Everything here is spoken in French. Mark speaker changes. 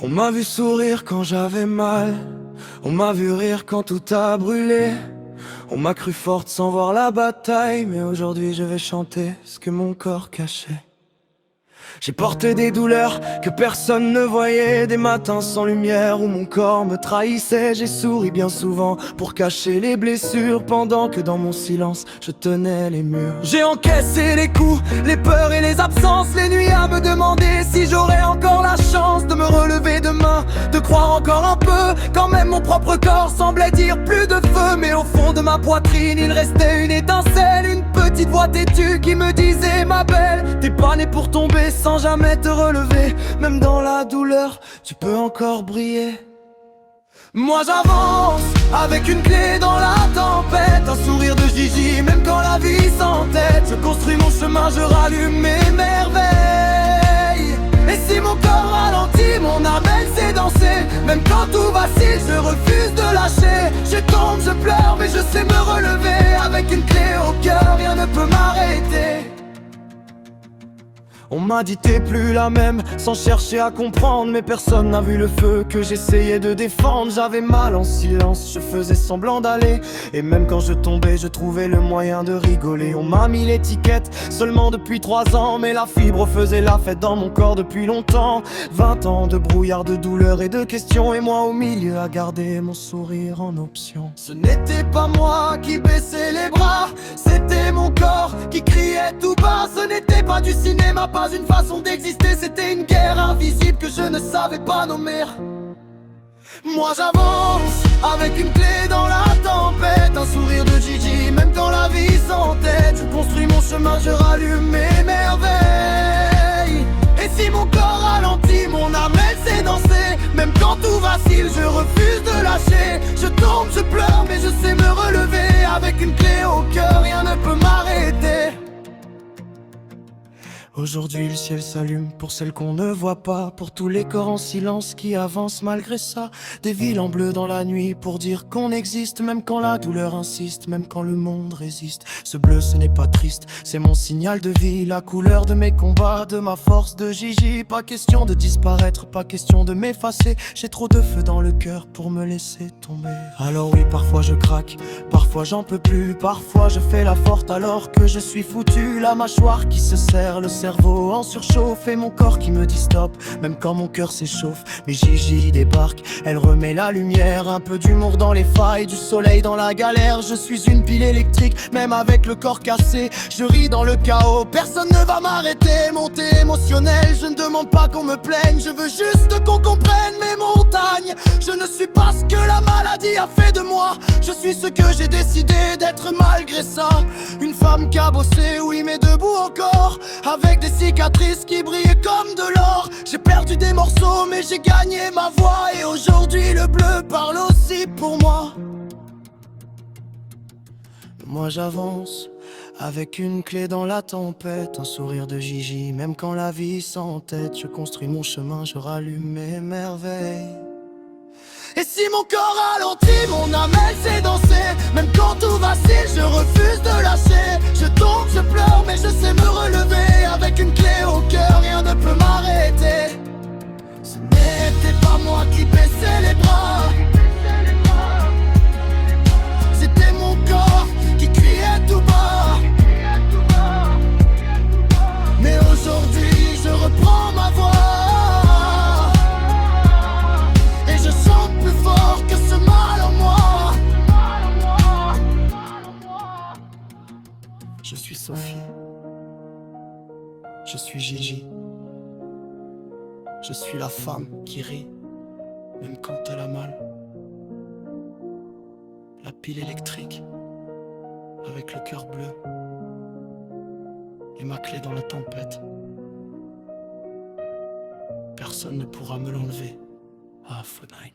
Speaker 1: On m'a vu sourire quand j'avais mal, on m'a vu rire quand tout a brûlé. On m'a cru forte sans voir la bataille, mais aujourd'hui je vais chanter ce que mon corps cachait. J'ai porté des douleurs que personne ne voyait, des matins sans lumière où mon corps me trahissait. J'ai souri bien souvent pour cacher les blessures, pendant que dans mon silence je tenais les murs. J'ai encaissé les coups, les peurs et les absences, les nuits à me demander si j'aurais encore la chance de me relever demain, de croire encore un peu, quand même mon propre corps semblait dire plus de feu. Mais au fond de ma poitrine il restait une étincelle, une petite voix têtue qui me disait: ma belle, t'es pas née pour tomber sans jamais te relever. Même dans la douleur, tu peux encore briller. Moi j'avance avec une clé dans la tempête, un sourire de Gigi même quand la vie s'entête. Je construis mon chemin, je rallume mes merveilles. Et si mon corps ralentit, mon âme elle sait danser. Même quand tout vacille, je refuse de lâcher. Je tombe, je pleure, mais je sais me relever. Avec une clé au cœur, rien ne peut m'arrêter. On m'a dit t'es plus la même, sans chercher à comprendre. Mais personne n'a vu le feu que j'essayais de défendre. J'avais mal en silence, je faisais semblant d'aller. Et même quand je tombais, je trouvais le moyen de rigoler. On m'a mis l'étiquette seulement depuis 3 ans, mais la fibre faisait la fête dans mon corps depuis longtemps. 20 ans de brouillard, de douleur et de questions, et moi au milieu à garder mon sourire en option. Ce n'était pas moi qui baissais les bras, c'était mon corps qui criait tout bas. Ce n'était pas du cinéma, pas une façon d'exister, c'était une guerre invisible que je ne savais pas nommer. Moi j'avance avec une clé dans la tempête, un sourire de Gigi même quand la vie s'entête. Je construis mon chemin, je rallume mes merveilles. Et si mon corps ralentit, mon âme elle sait danser. Même quand tout vacille, je refuse de lâcher. Je tombe, je pleure, mais je sais me relever. Avec une clé au cœur, rien ne peut m'arrêter. Aujourd'hui le ciel s'allume pour celles qu'on ne voit pas, pour tous les corps en silence qui avancent malgré ça. Des villes en bleu dans la nuit pour dire qu'on existe, même quand la douleur insiste, même quand le monde résiste. Ce bleu ce n'est pas triste, c'est mon signal de vie, la couleur de mes combats, de ma force de Gigi. Pas question de disparaître, pas question de m'effacer. J'ai trop de feu dans le cœur pour me laisser tomber. Alors oui, parfois je craque, parfois j'en peux plus, parfois je fais la forte alors que je suis foutu. La mâchoire qui se serre, le cerveau en surchauffe et mon corps qui me dit stop, même quand mon cœur s'échauffe. Mais Gigi débarque, elle remet la lumière, un peu d'humour dans les failles, du soleil dans la galère. Je suis une pile électrique, même avec le corps cassé. Je ris dans le chaos, personne ne va m'arrêter. Montée émotionnelle, je ne demande pas qu'on me plaigne, je veux juste qu'on comprenne mes montagnes. Je ne suis pas ce que la maladie a fait de moi, je suis ce que j'ai décidé d'être malgré ça. Une femme qui a bossé, oui mais debout encore, avec des cicatrices qui brillaient comme de l'or. J'ai perdu des morceaux mais j'ai gagné ma voix, et aujourd'hui le bleu parle aussi pour moi. Moi j'avance avec une clé dans la tempête, un sourire de Gigi même quand la vie s'entête. Je construis mon chemin, je rallume mes merveilles. Et si mon corps ralentit, mon âme elle sait danser. Même quand tout vacille, je refuse de lâcher. Je tombe, je pleure, mais je sais me relever. Avec une clé au cœur, rien ne peut m'arrêter. Ce n'était pas moi qui baissais les bras, c'était mon corps qui criait tout bas. Mais aujourd'hui, je reprends ma voix. Je suis Sophie, je suis Gigi, je suis la femme qui rit, même quand elle a mal. La pile électrique, avec le cœur bleu, et ma clé dans la tempête. Personne ne pourra me l'enlever. Ah, Fonine.